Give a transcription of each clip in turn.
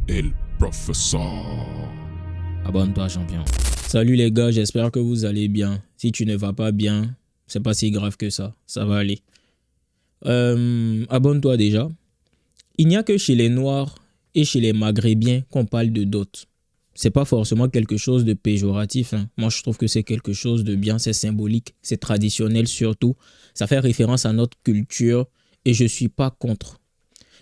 El Professeur. Abonne-toi, champion. Salut les gars, j'espère que vous allez bien. Si tu ne vas pas bien, c'est pas si grave que ça. Ça va aller. Abonne-toi déjà. Il n'y a que chez les Noirs et chez les Maghrébiens qu'on parle de dot. C'est pas forcément quelque chose de péjoratif. Moi, je trouve que c'est quelque chose de bien. C'est symbolique, c'est traditionnel surtout. Ça fait référence à notre culture et je suis pas contre.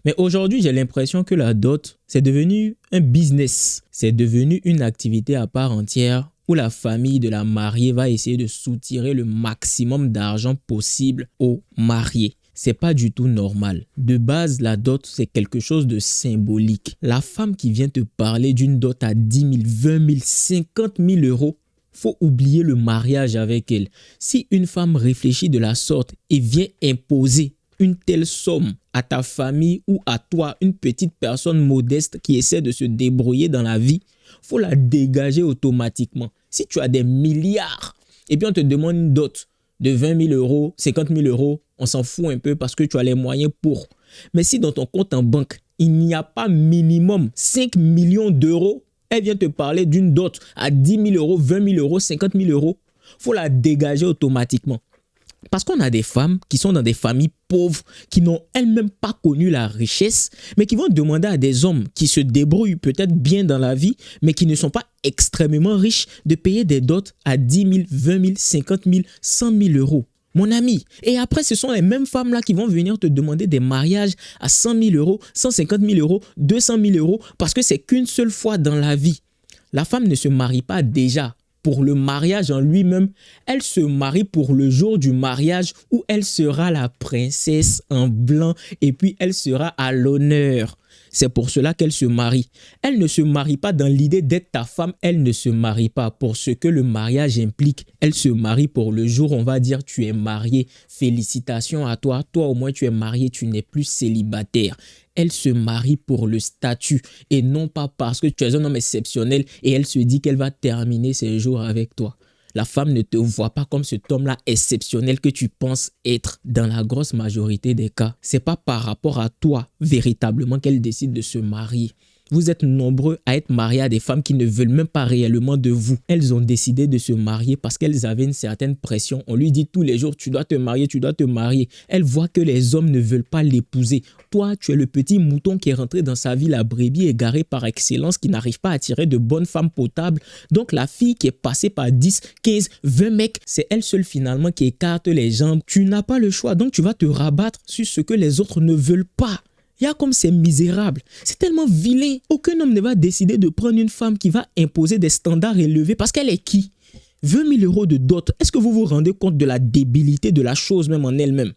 Mais aujourd'hui, j'ai l'impression que la dot, c'est devenu un business. C'est devenu une activité à part entière où la famille de la mariée va essayer de soutirer le maximum d'argent possible au marié. C'est pas du tout normal. De base, la dot, c'est quelque chose de symbolique. La femme qui vient te parler d'une dot à 10 000, 20 000, 50 000 euros, faut oublier le mariage avec elle. Si une femme réfléchit de la sorte et vient imposer une telle somme à ta famille ou à toi, une petite personne modeste qui essaie de se débrouiller dans la vie, faut la dégager automatiquement. Si tu as des milliards et puis on te demande une dot de 20 000 euros, 50 000 euros, on s'en fout un peu parce que tu as les moyens pour. Mais si dans ton compte en banque, il n'y a pas minimum 5 millions d'euros, elle vient te parler d'une dot à 10 000 euros, 20 000 euros, 50 000 euros, faut la dégager automatiquement. Parce qu'on a des femmes qui sont dans des familles pauvres, qui n'ont elles-mêmes pas connu la richesse, mais qui vont demander à des hommes qui se débrouillent peut-être bien dans la vie, mais qui ne sont pas extrêmement riches, de payer des dots à 10 000, 20 000, 50 000, 100 000 euros. Mon ami. Et après, ce sont les mêmes femmes-là qui vont venir te demander des mariages à 100 000 euros, 150 000 euros, 200 000 euros, parce que c'est qu'une seule fois dans la vie. La femme ne se marie pas déjà pour le mariage en lui-même, elle se marie pour le jour du mariage où elle sera la princesse en blanc et puis elle sera à l'honneur. C'est pour cela qu'elle se marie. Elle ne se marie pas dans l'idée d'être ta femme, elle ne se marie pas pour ce que le mariage implique. Elle se marie pour le jour où on va dire tu es marié. Félicitations à toi, toi au moins tu es marié, tu n'es plus célibataire. Elle se marie pour le statut et non pas parce que tu es un homme exceptionnel et elle se dit qu'elle va terminer ses jours avec toi. La femme ne te voit pas comme cet homme-là exceptionnel que tu penses être dans la grosse majorité des cas. C'est pas par rapport à toi véritablement qu'elle décide de se marier. Vous êtes nombreux à être mariés à des femmes qui ne veulent même pas réellement de vous. Elles ont décidé de se marier parce qu'elles avaient une certaine pression. On lui dit tous les jours, tu dois te marier, tu dois te marier. Elle voit que les hommes ne veulent pas l'épouser. Toi, tu es le petit mouton qui est rentré dans sa vie, la brebis égarée par excellence, qui n'arrive pas à attirer de bonnes femmes potables. Donc la fille qui est passée par 10, 15, 20 mecs, c'est elle seule finalement qui écarte les jambes. Tu n'as pas le choix, donc tu vas te rabattre sur ce que les autres ne veulent pas. Il y a comme c'est misérable, c'est tellement vilain. Aucun homme ne va décider de prendre une femme qui va imposer des standards élevés parce qu'elle est qui? 20 000 euros de dot. Est-ce que vous vous rendez compte de la débilité de la chose même en elle-même?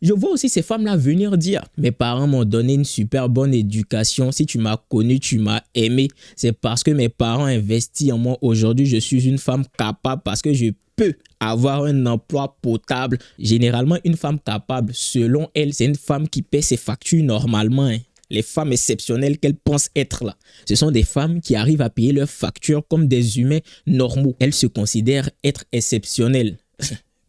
Je vois aussi ces femmes-là venir dire « Mes parents m'ont donné une super bonne éducation. Si tu m'as connu, tu m'as aimé. C'est parce que mes parents investissent en moi. Aujourd'hui, je suis une femme capable parce que je peux avoir un emploi potable. » Généralement, une femme capable, selon elle, c'est une femme qui paie ses factures normalement. Les femmes exceptionnelles qu'elles pensent être là, ce sont des femmes qui arrivent à payer leurs factures comme des humains normaux. Elles se considèrent être exceptionnelles.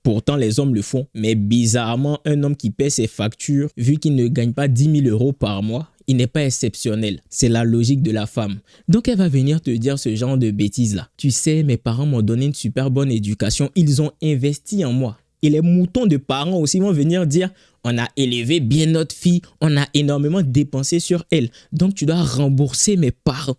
Pourtant, les hommes le font. Mais bizarrement, un homme qui paie ses factures, vu qu'il ne gagne pas 10 000 euros par mois, il n'est pas exceptionnel. C'est la logique de la femme. Donc, elle va venir te dire ce genre de bêtises-là. Tu sais, mes parents m'ont donné une super bonne éducation. Ils ont investi en moi. Et les moutons de parents aussi vont venir dire « On a élevé bien notre fille. On a énormément dépensé sur elle. Donc, tu dois rembourser mes parents. »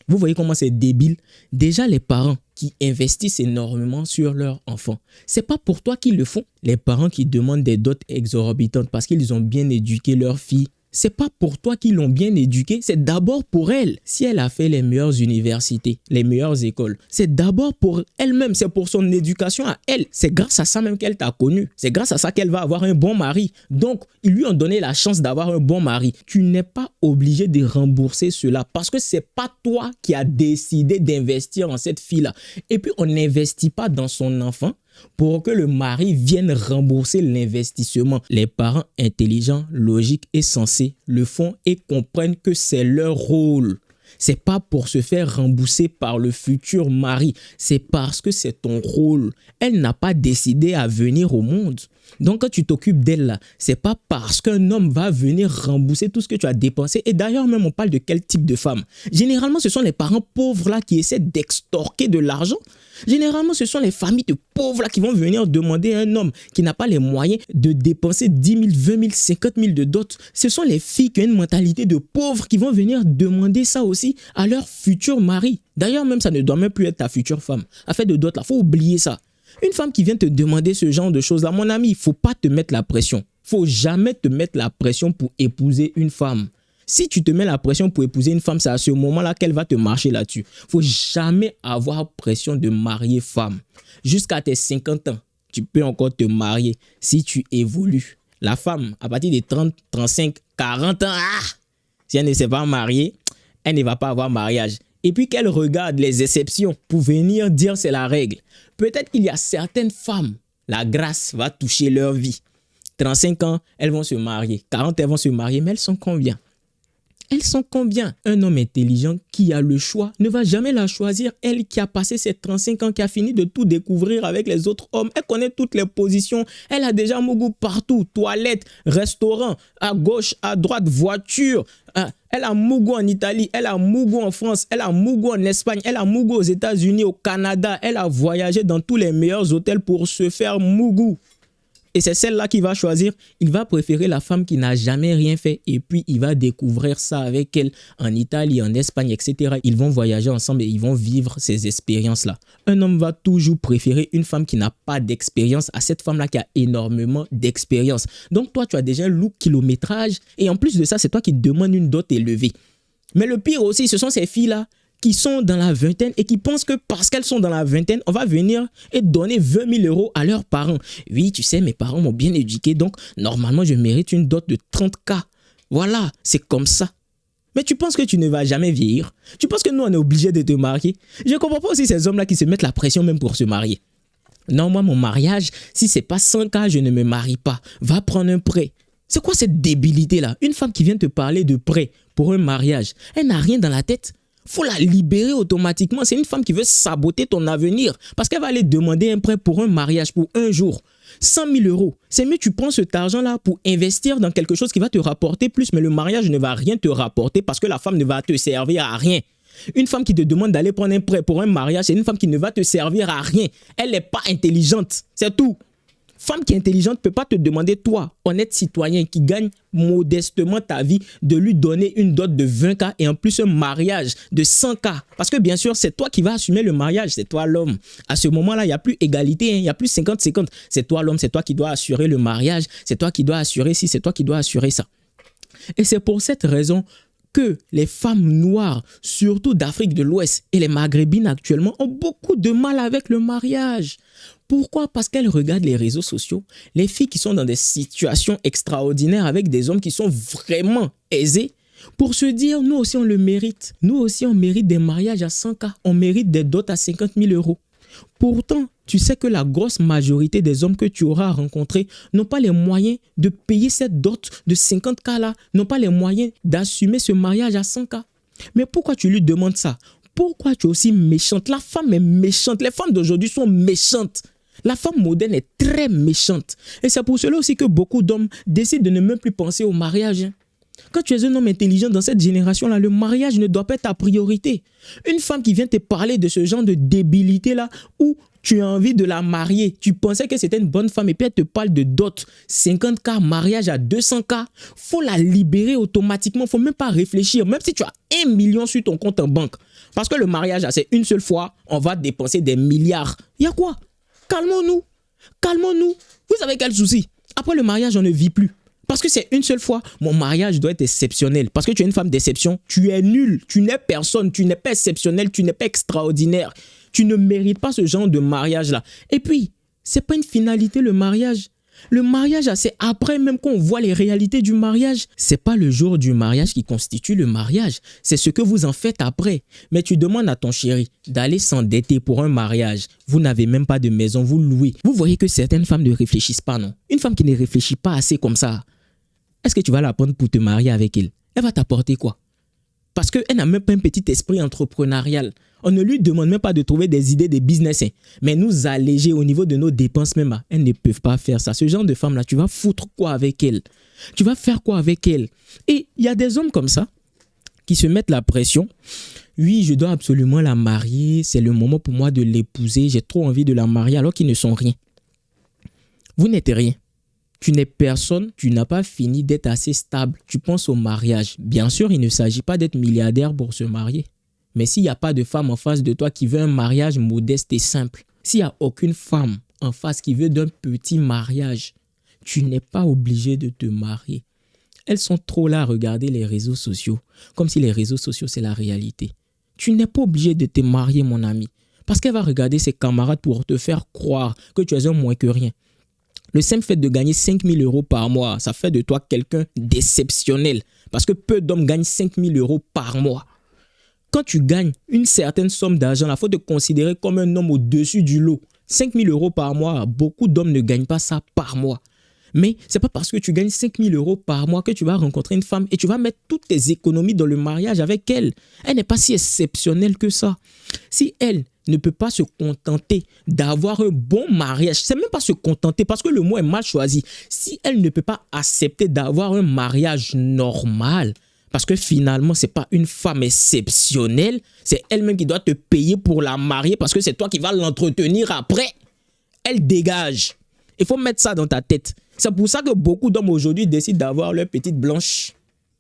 Vous voyez comment c'est débile? Déjà, les parents qui investissent énormément sur leurs enfants, c'est pas pour toi qu'ils le font. Les parents qui demandent des dots exorbitantes parce qu'ils ont bien éduqué leur fille, c'est pas pour toi qu'ils l'ont bien éduquée, c'est d'abord pour elle. Si elle a fait les meilleures universités, les meilleures écoles, c'est d'abord pour elle-même, c'est pour son éducation à elle. C'est grâce à ça même qu'elle t'a connu. C'est grâce à ça qu'elle va avoir un bon mari. Donc, ils lui ont donné la chance d'avoir un bon mari. Tu n'es pas obligé de rembourser cela parce que c'est pas toi qui as décidé d'investir en cette fille-là. Et puis, on n'investit pas dans son enfant pour que le mari vienne rembourser l'investissement. Les parents intelligents, logiques et sensés le font et comprennent que c'est leur rôle. C'est pas pour se faire rembourser par le futur mari. C'est parce que c'est ton rôle. Elle n'a pas décidé à venir au monde. Donc, quand tu t'occupes d'elle là, c'est pas parce qu'un homme va venir rembourser tout ce que tu as dépensé. Et d'ailleurs, même on parle de quel type de femme. Généralement, ce sont les parents pauvres là qui essaient d'extorquer de l'argent. Généralement, ce sont les familles de pauvres là qui vont venir demander à un homme qui n'a pas les moyens de dépenser 10 000, 20 000, 50 000 de dot. Ce sont les filles qui ont une mentalité de pauvres qui vont venir demander ça aussi à leur futur mari. D'ailleurs, même ça ne doit même plus être ta future femme. Afin de dot là, faut oublier ça. Une femme qui vient te demander ce genre de choses là, mon ami, il faut pas te mettre la pression. Faut jamais te mettre la pression pour épouser une femme. Si tu te mets la pression pour épouser une femme, c'est à ce moment-là qu'elle va te marcher là-dessus. Faut jamais avoir pression de marier femme. Jusqu'à tes 50 ans, tu peux encore te marier si tu évolues. La femme, à partir de 30, 35, 40 ans, si elle ne s'est pas mariée, elle ne va pas avoir mariage. Et puis qu'elle regarde les exceptions pour venir dire c'est la règle. Peut-être qu'il y a certaines femmes, la grâce va toucher leur vie. 35 ans, elles vont se marier. 40, elles vont se marier, mais elles sont combien? Elles sont combien? Un homme intelligent qui a le choix ne va jamais la choisir. Elle qui a passé ses 35 ans, qui a fini de tout découvrir avec les autres hommes. Elle connaît toutes les positions. Elle a déjà Mougou partout. Toilette, restaurant, à gauche, à droite, voiture. Elle a Mougou en Italie. Elle a Mougou en France. Elle a Mougou en Espagne. Elle a Mougou aux États-Unis, au Canada. Elle a voyagé dans tous les meilleurs hôtels pour se faire Mougou. Et c'est celle-là qu'il va choisir. Il va préférer la femme qui n'a jamais rien fait. Et puis, il va découvrir ça avec elle en Italie, en Espagne, etc. Ils vont voyager ensemble et ils vont vivre ces expériences-là. Un homme va toujours préférer une femme qui n'a pas d'expérience à cette femme-là qui a énormément d'expérience. Donc, toi, tu as déjà un look kilométrage. Et en plus de ça, c'est toi qui demandes une dot élevée. Mais le pire aussi, ce sont ces filles-là qui sont dans la vingtaine et qui pensent que parce qu'elles sont dans la vingtaine, on va venir et donner 20 000 euros à leurs parents. Oui, tu sais, mes parents m'ont bien éduqué, donc normalement, je mérite une dot de 30K. Voilà, c'est comme ça. Mais tu penses que tu ne vas jamais vieillir? Tu penses que nous, on est obligé de te marier? Je ne comprends pas aussi ces hommes-là qui se mettent la pression même pour se marier. Non, moi, mon mariage, si c'est pas 100K, je ne me marie pas. Va prendre un prêt. C'est quoi cette débilité-là? Une femme qui vient te parler de prêt pour un mariage, elle n'a rien dans la tête. Faut la libérer automatiquement. C'est une femme qui veut saboter ton avenir parce qu'elle va aller demander un prêt pour un mariage pour un jour. 100 000 euros. C'est mieux tu prends cet argent-là pour investir dans quelque chose qui va te rapporter plus, mais le mariage ne va rien te rapporter parce que la femme ne va te servir à rien. Une femme qui te demande d'aller prendre un prêt pour un mariage, c'est une femme qui ne va te servir à rien. Elle n'est pas intelligente. C'est tout. Femme qui est intelligente ne peut pas te demander, toi, honnête citoyen qui gagne modestement ta vie, de lui donner une dot de 20K et en plus un mariage de 100K. Parce que bien sûr, c'est toi qui vas assumer le mariage, c'est toi l'homme. À ce moment-là, il n'y a plus égalité, il n'y a plus 50-50. C'est toi l'homme, c'est toi qui dois assurer le mariage, c'est toi qui dois assurer ci, c'est toi qui dois assurer ça. Et c'est pour cette raison que les femmes noires, surtout d'Afrique de l'Ouest et les maghrébines actuellement, ont beaucoup de mal avec le mariage. Pourquoi? Parce qu'elles regardent les réseaux sociaux, les filles qui sont dans des situations extraordinaires avec des hommes qui sont vraiment aisés, pour se dire, nous aussi on le mérite. Nous aussi on mérite des mariages à 100K, on mérite des dots à 50 000 euros. Pourtant, tu sais que la grosse majorité des hommes que tu auras rencontrés n'ont pas les moyens de payer cette dot de 50K là, n'ont pas les moyens d'assumer ce mariage à 100K. Mais pourquoi tu lui demandes ça? Pourquoi tu es aussi méchante? La femme est méchante. Les femmes d'aujourd'hui sont méchantes. La femme moderne est très méchante. Et c'est pour cela aussi que beaucoup d'hommes décident de ne même plus penser au mariage. Quand tu es un homme intelligent dans cette génération-là, le mariage ne doit pas être ta priorité. Une femme qui vient te parler de ce genre de débilité-là, où tu as envie de la marier, tu pensais que c'était une bonne femme et puis elle te parle de dot, 50K, mariage à 200K, faut la libérer automatiquement, faut même pas réfléchir, même si tu as 1 million sur ton compte en banque. Parce que le mariage, c'est une seule fois, on va dépenser des milliards. Il y a quoi? Calmons-nous, calmons-nous. Vous savez quel souci? Après le mariage, on ne vit plus. Parce que c'est une seule fois, mon mariage doit être exceptionnel. Parce que tu es une femme d'exception, tu es nul, tu n'es personne, tu n'es pas exceptionnel, tu n'es pas extraordinaire. Tu ne mérites pas ce genre de mariage-là. Et puis, c'est pas une finalité le mariage. Le mariage, c'est après même qu'on voit les réalités du mariage. C'est pas le jour du mariage qui constitue le mariage. C'est ce que vous en faites après. Mais tu demandes à ton chéri d'aller s'endetter pour un mariage. Vous n'avez même pas de maison, vous louez. Vous voyez que certaines femmes ne réfléchissent pas, non? Une femme qui ne réfléchit pas assez comme ça, est-ce que tu vas la prendre pour te marier avec elle? Elle va t'apporter quoi? Parce qu'elle n'a même pas un petit esprit entrepreneurial. On ne lui demande même pas de trouver des idées, des business. Mais nous alléger au niveau de nos dépenses même, elles ne peuvent pas faire ça. Ce genre de femme-là, tu vas foutre quoi avec elle? Tu vas faire quoi avec elle? Et il y a des hommes comme ça qui se mettent la pression. Oui, je dois absolument la marier. C'est le moment pour moi de l'épouser. J'ai trop envie de la marier alors qu'ils ne sont rien. Vous n'êtes rien. Tu n'es personne, tu n'as pas fini d'être assez stable. Tu penses au mariage. Bien sûr, il ne s'agit pas d'être milliardaire pour se marier. Mais s'il n'y a pas de femme en face de toi qui veut un mariage modeste et simple, s'il n'y a aucune femme en face qui veut d'un petit mariage, tu n'es pas obligé de te marier. Elles sont trop là à regarder les réseaux sociaux, comme si les réseaux sociaux c'est la réalité. Tu n'es pas obligé de te marier, mon ami, parce qu'elle va regarder ses camarades pour te faire croire que tu es un moins que rien. Le simple fait de gagner 5 000 € par mois, ça fait de toi quelqu'un d'exceptionnel. Parce que peu d'hommes gagnent 5 000 € par mois. Quand tu gagnes une certaine somme d'argent, il faut te considérer comme un homme au-dessus du lot. 5 000 € par mois, beaucoup d'hommes ne gagnent pas ça par mois. Mais ce n'est pas parce que tu gagnes 5 000 € par mois que tu vas rencontrer une femme et tu vas mettre toutes tes économies dans le mariage avec elle. Elle n'est pas si exceptionnelle que ça. Si elle ne peut pas se contenter d'avoir un bon mariage, c'est même pas se contenter parce que le mot est mal choisi. Si elle ne peut pas accepter d'avoir un mariage normal, parce que finalement, ce n'est pas une femme exceptionnelle, c'est elle-même qui doit te payer pour la marier parce que c'est toi qui vas l'entretenir après. Elle dégage. Il faut mettre ça dans ta tête. C'est pour ça que beaucoup d'hommes aujourd'hui décident d'avoir leur petite blanche.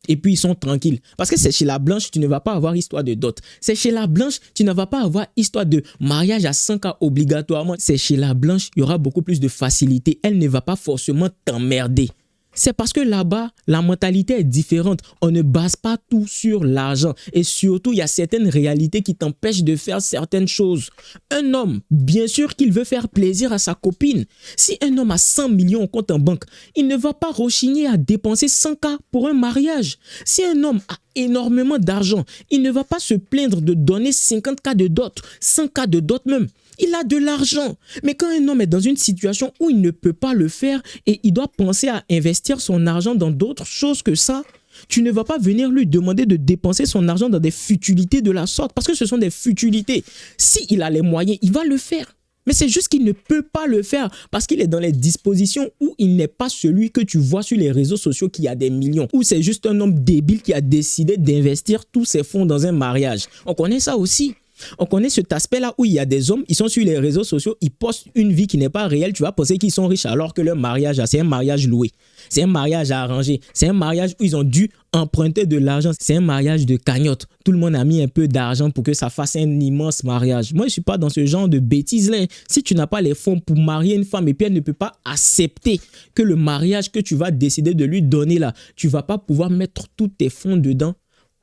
Et puis ils sont tranquilles. Parce que c'est chez la blanche, tu ne vas pas avoir histoire de dot. C'est chez la blanche, tu ne vas pas avoir histoire de mariage à 5 ans obligatoirement. C'est chez la blanche, il y aura beaucoup plus de facilité. Elle ne va pas forcément t'emmerder. C'est parce que là-bas, la mentalité est différente. On ne base pas tout sur l'argent. Et surtout, il y a certaines réalités qui t'empêchent de faire certaines choses. Un homme, bien sûr qu'il veut faire plaisir à sa copine. Si un homme a 100 millions au compte en banque, il ne va pas rechigner à dépenser 100K pour un mariage. Si un homme a énormément d'argent, il ne va pas se plaindre de donner 50K de dot, 100K de dot même. Il a de l'argent. Mais quand un homme est dans une situation où il ne peut pas le faire et il doit penser à investir son argent dans d'autres choses que ça, tu ne vas pas venir lui demander de dépenser son argent dans des futilités de la sorte parce que ce sont des futilités. S'il a les moyens, il va le faire. Mais c'est juste qu'il ne peut pas le faire parce qu'il est dans les dispositions où il n'est pas celui que tu vois sur les réseaux sociaux qui a des millions. Ou c'est juste un homme débile qui a décidé d'investir tous ses fonds dans un mariage. On connaît ça aussi. On connaît cet aspect-là où il y a des hommes, ils sont sur les réseaux sociaux, ils postent une vie qui n'est pas réelle. Tu vas penser qu'ils sont riches alors que leur mariage, c'est un mariage loué. C'est un mariage à arranger. C'est un mariage où ils ont dû emprunter de l'argent. C'est un mariage de cagnotte. Tout le monde a mis un peu d'argent pour que ça fasse un immense mariage. Moi, je ne suis pas dans ce genre de bêtises-là. Si tu n'as pas les fonds pour marier une femme et puis elle ne peut pas accepter que le mariage que tu vas décider de lui donner là, tu ne vas pas pouvoir mettre tous tes fonds dedans,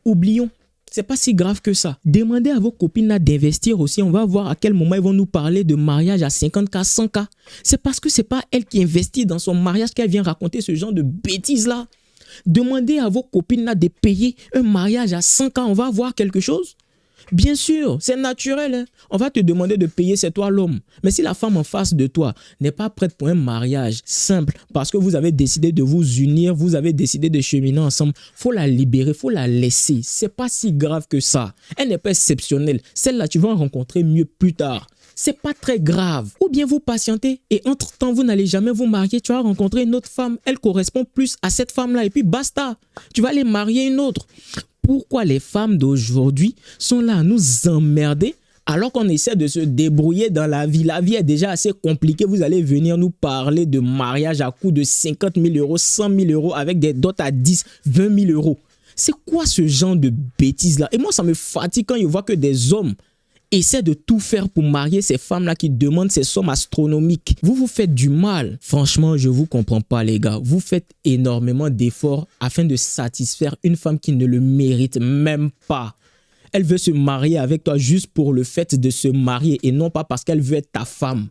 oublions. C'est pas si grave que ça. Demandez à vos copines d'investir aussi. On va voir à quel moment ils vont nous parler de mariage à 50K, 100K. C'est parce que c'est pas elle qui investit dans son mariage qu'elle vient raconter ce genre de bêtises-là. Demandez à vos copines de payer un mariage à 100K. On va voir quelque chose. Bien sûr, c'est naturel. Hein? On va te demander de payer, c'est toi l'homme. Mais si la femme en face de toi n'est pas prête pour un mariage simple, parce que vous avez décidé de vous unir, vous avez décidé de cheminer ensemble, faut la libérer, faut la laisser. C'est pas si grave que ça. Elle n'est pas exceptionnelle. Celle-là, tu vas en rencontrer mieux plus tard. C'est pas très grave. Ou bien vous patientez et entre-temps, vous n'allez jamais vous marier. Tu vas rencontrer une autre femme. Elle correspond plus à cette femme-là et puis basta. Tu vas aller marier une autre. Pourquoi les femmes d'aujourd'hui sont là à nous emmerder alors qu'on essaie de se débrouiller dans la vie? La vie est déjà assez compliquée. Vous allez venir nous parler de mariage à coût de 50 000 €, 100 000 € avec des dots à 10, 20 000 €. C'est quoi ce genre de bêtises-là? Et moi, ça me fatigue quand je vois que des hommes essaie de tout faire pour marier ces femmes-là qui demandent ces sommes astronomiques. Vous vous faites du mal. Franchement, je ne vous comprends pas, les gars. Vous faites énormément d'efforts afin de satisfaire une femme qui ne le mérite même pas. Elle veut se marier avec toi juste pour le fait de se marier et non pas parce qu'elle veut être ta femme.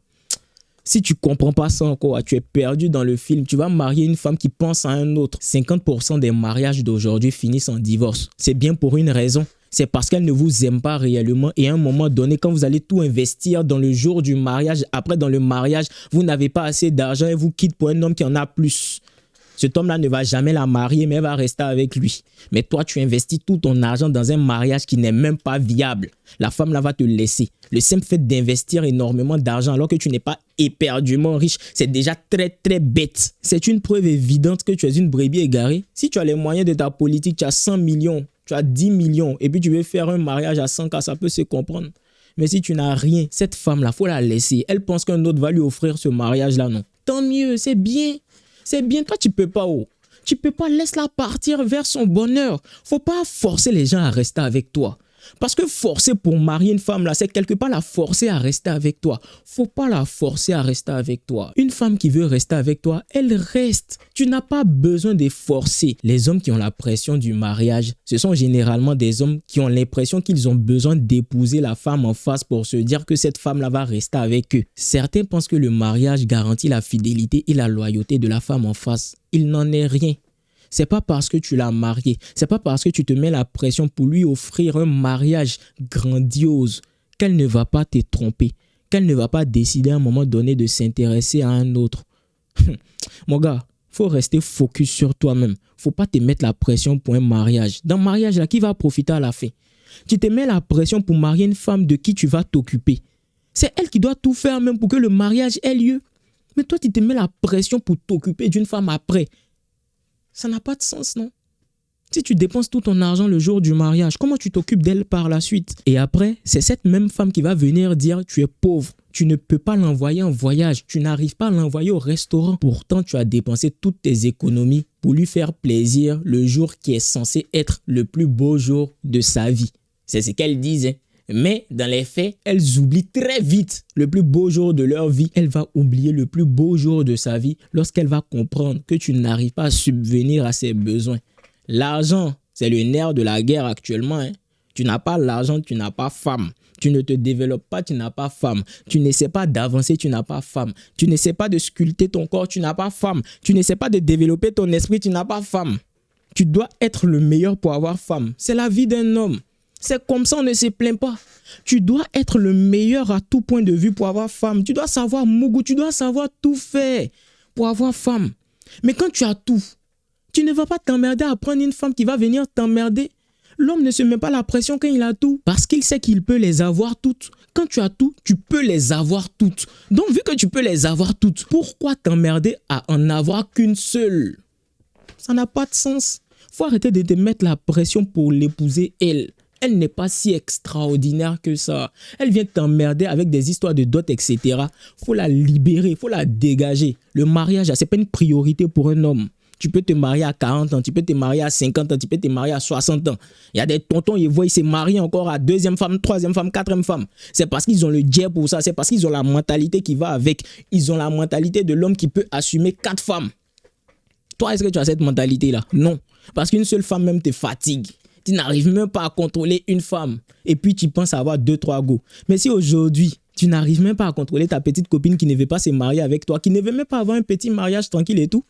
Si tu ne comprends pas ça encore, tu es perdu dans le film. Tu vas marier une femme qui pense à un autre. 50% des mariages d'aujourd'hui finissent en divorce. C'est bien pour une raison. C'est parce qu'elle ne vous aime pas réellement et à un moment donné, quand vous allez tout investir dans le jour du mariage, après dans le mariage, vous n'avez pas assez d'argent et vous quitte pour un homme qui en a plus. Cet homme-là ne va jamais la marier, mais elle va rester avec lui. Mais toi, tu investis tout ton argent dans un mariage qui n'est même pas viable. La femme-là va te laisser. Le simple fait d'investir énormément d'argent alors que tu n'es pas éperdument riche, c'est déjà très, très bête. C'est une preuve évidente que tu es une brebis égarée. Si tu as les moyens de ta politique, tu as 100 millions, tu as 10 millions, et puis tu veux faire un mariage à 100K, ça peut se comprendre. Mais si tu n'as rien, cette femme-là, il faut la laisser. Elle pense qu'un autre va lui offrir ce mariage-là, non. Tant mieux, c'est bien. C'est bien, toi tu peux pas. Tu peux pas, laisse-la partir vers son bonheur. Faut pas forcer les gens à rester avec toi. Parce que forcer pour marier une femme là, c'est quelque part la forcer à rester avec toi. Faut pas la forcer à rester avec toi. Une femme qui veut rester avec toi, elle reste. Tu n'as pas besoin de forcer. Les hommes qui ont la pression du mariage, ce sont généralement des hommes qui ont l'impression qu'ils ont besoin d'épouser la femme en face pour se dire que cette femme là va rester avec eux. Certains pensent que le mariage garantit la fidélité et la loyauté de la femme en face. Il n'en est rien. C'est pas parce que tu l'as marié, c'est pas parce que tu te mets la pression pour lui offrir un mariage grandiose qu'elle ne va pas te tromper, qu'elle ne va pas décider à un moment donné de s'intéresser à un autre. Mon gars, faut rester focus sur toi-même. Faut pas te mettre la pression pour un mariage. Dans le mariage, là, qui va profiter à la fin? Tu te mets la pression pour marier une femme de qui tu vas t'occuper. C'est elle qui doit tout faire même pour que le mariage ait lieu. Mais toi, tu te mets la pression pour t'occuper d'une femme après. Ça n'a pas de sens, non? Si tu dépenses tout ton argent le jour du mariage, comment tu t'occupes d'elle par la suite? Et après, c'est cette même femme qui va venir dire tu es pauvre, tu ne peux pas l'envoyer en voyage, tu n'arrives pas à l'envoyer au restaurant. Pourtant, tu as dépensé toutes tes économies pour lui faire plaisir le jour qui est censé être le plus beau jour de sa vie. C'est ce qu'elles disent, hein. Mais dans les faits, elles oublient très vite le plus beau jour de leur vie. Elle va oublier le plus beau jour de sa vie lorsqu'elle va comprendre que tu n'arrives pas à subvenir à ses besoins. L'argent, c'est le nerf de la guerre actuellement, hein. Tu n'as pas l'argent, tu n'as pas femme. Tu ne te développes pas, tu n'as pas femme. Tu n'essaies pas d'avancer, tu n'as pas femme. Tu n'essaies pas de sculpter ton corps, tu n'as pas femme. Tu n'essaies pas de développer ton esprit, tu n'as pas femme. Tu dois être le meilleur pour avoir femme. C'est la vie d'un homme. C'est comme ça, on ne se plaint pas. Tu dois être le meilleur à tout point de vue pour avoir femme. Tu dois savoir mougou, tu dois savoir tout faire pour avoir femme. Mais quand tu as tout, tu ne vas pas t'emmerder à prendre une femme qui va venir t'emmerder. L'homme ne se met pas la pression quand il a tout parce qu'il sait qu'il peut les avoir toutes. Quand tu as tout, tu peux les avoir toutes. Donc vu que tu peux les avoir toutes, pourquoi t'emmerder à en avoir qu'une seule? Ça n'a pas de sens. Faut arrêter de te mettre la pression pour l'épouser elle. Elle n'est pas si extraordinaire que ça. Elle vient t'emmerder avec des histoires de dot, etc. Faut la libérer, faut la dégager. Le mariage, c'est pas une priorité pour un homme. Tu peux te marier à 40 ans, tu peux te marier à 50 ans, tu peux te marier à 60 ans. Il y a des tontons, ils voient, ils se marient encore à deuxième femme, troisième femme, quatrième femme. C'est parce qu'ils ont le jet pour ça, c'est parce qu'ils ont la mentalité qui va avec. Ils ont la mentalité de l'homme qui peut assumer 4 femmes. Toi, est-ce que tu as cette mentalité-là? Non. Parce qu'une seule femme même te fatigue. Tu n'arrives même pas à contrôler une femme. Et puis, tu penses avoir 2-3 go. Mais si aujourd'hui, tu n'arrives même pas à contrôler ta petite copine qui ne veut pas se marier avec toi, qui ne veut même pas avoir un petit mariage tranquille et tout,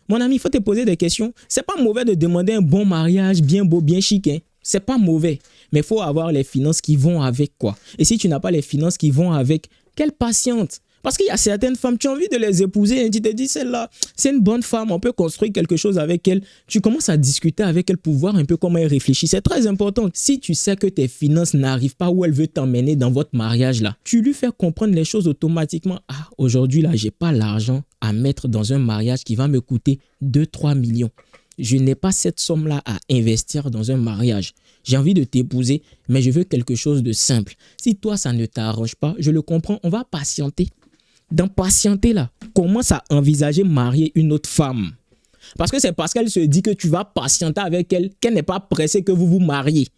mon ami, il faut te poser des questions. C'est pas mauvais de demander un bon mariage, bien beau, bien chic, hein. C'est pas mauvais. Mais il faut avoir les finances qui vont avec, quoi. Et si tu n'as pas les finances qui vont avec, quelle patiente. Parce qu'il y a certaines femmes, tu as envie de les épouser et tu te dis, celle-là, c'est une bonne femme, on peut construire quelque chose avec elle. Tu commences à discuter avec elle pour voir un peu comment elle réfléchit. C'est très important. Si tu sais que tes finances n'arrivent pas où elle veut t'emmener dans votre mariage, là, tu lui fais comprendre les choses automatiquement. Ah, aujourd'hui, là, j'ai pas l'argent à mettre dans un mariage qui va me coûter 2-3 millions. Je n'ai pas cette somme-là à investir dans un mariage. J'ai envie de t'épouser, mais je veux quelque chose de simple. Si toi, ça ne t'arrange pas, je le comprends, on va patienter. Dans patienter là, commence à envisager marier une autre femme. Parce que c'est parce qu'elle se dit que tu vas patienter avec elle qu'elle n'est pas pressée que vous vous mariez.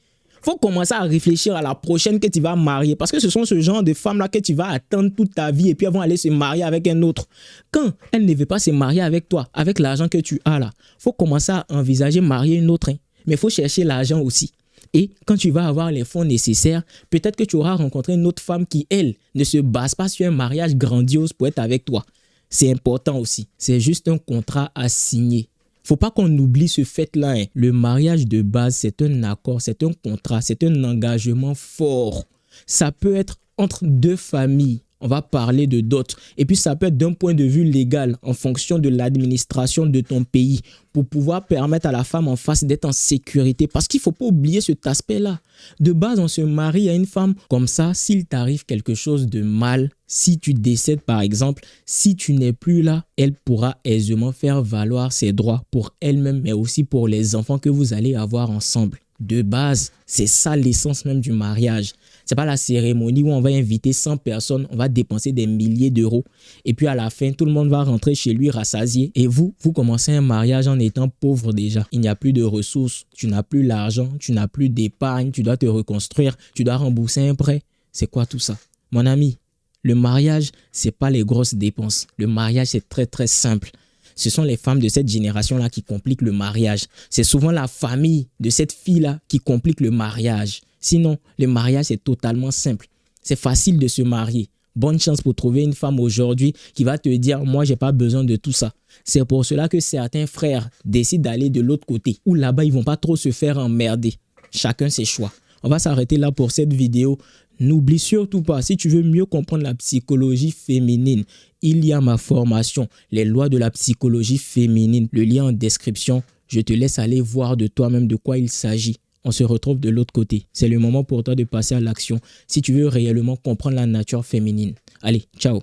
Faut commencer à réfléchir à la prochaine que tu vas marier. Parce que ce sont ce genre de femmes-là que tu vas attendre toute ta vie et puis elles vont aller se marier avec un autre. Quand elle ne veut pas se marier avec toi, avec l'argent que tu as là, faut commencer à envisager marier une autre. Hein. Mais il faut chercher l'argent aussi. Et quand tu vas avoir les fonds nécessaires, peut-être que tu auras rencontré une autre femme qui, elle, ne se base pas sur un mariage grandiose pour être avec toi. C'est important aussi. C'est juste un contrat à signer. Faut pas qu'on oublie ce fait-là. Hein. Le mariage de base, c'est un accord, c'est un contrat, c'est un engagement fort. Ça peut être entre deux familles, On va parler de dot. Et puis, ça peut être d'un point de vue légal, en fonction de l'administration de ton pays, pour pouvoir permettre à la femme en face d'être en sécurité. Parce qu'il ne faut pas oublier cet aspect-là. De base, on se marie à une femme. Comme ça, s'il t'arrive quelque chose de mal, si tu décèdes par exemple, si tu n'es plus là, elle pourra aisément faire valoir ses droits pour elle-même, mais aussi pour les enfants que vous allez avoir ensemble. De base, c'est ça l'essence même du mariage. C'est pas la cérémonie où on va inviter 100 personnes, on va dépenser des milliers d'euros et puis à la fin, tout le monde va rentrer chez lui rassasié et vous commencez un mariage en étant pauvre déjà. Il n'y a plus de ressources, tu n'as plus l'argent, tu n'as plus d'épargne, tu dois te reconstruire, tu dois rembourser un prêt. C'est quoi tout ça? Mon ami, le mariage, c'est pas les grosses dépenses. Le mariage, c'est très très simple. Ce sont les femmes de cette génération-là qui compliquent le mariage. C'est souvent la famille de cette fille-là qui complique le mariage. Sinon, le mariage, c'est totalement simple. C'est facile de se marier. Bonne chance pour trouver une femme aujourd'hui qui va te dire « Moi, j'ai pas besoin de tout ça ». C'est pour cela que certains frères décident d'aller de l'autre côté. Où là-bas, ils vont pas trop se faire emmerder. Chacun ses choix. On va s'arrêter là pour cette vidéo. N'oublie surtout pas, si tu veux mieux comprendre la psychologie féminine, il y a ma formation, les lois de la psychologie féminine. Le lien en description, je te laisse aller voir de toi-même de quoi il s'agit. On se retrouve de l'autre côté. C'est le moment pour toi de passer à l'action si tu veux réellement comprendre la nature féminine. Allez, ciao!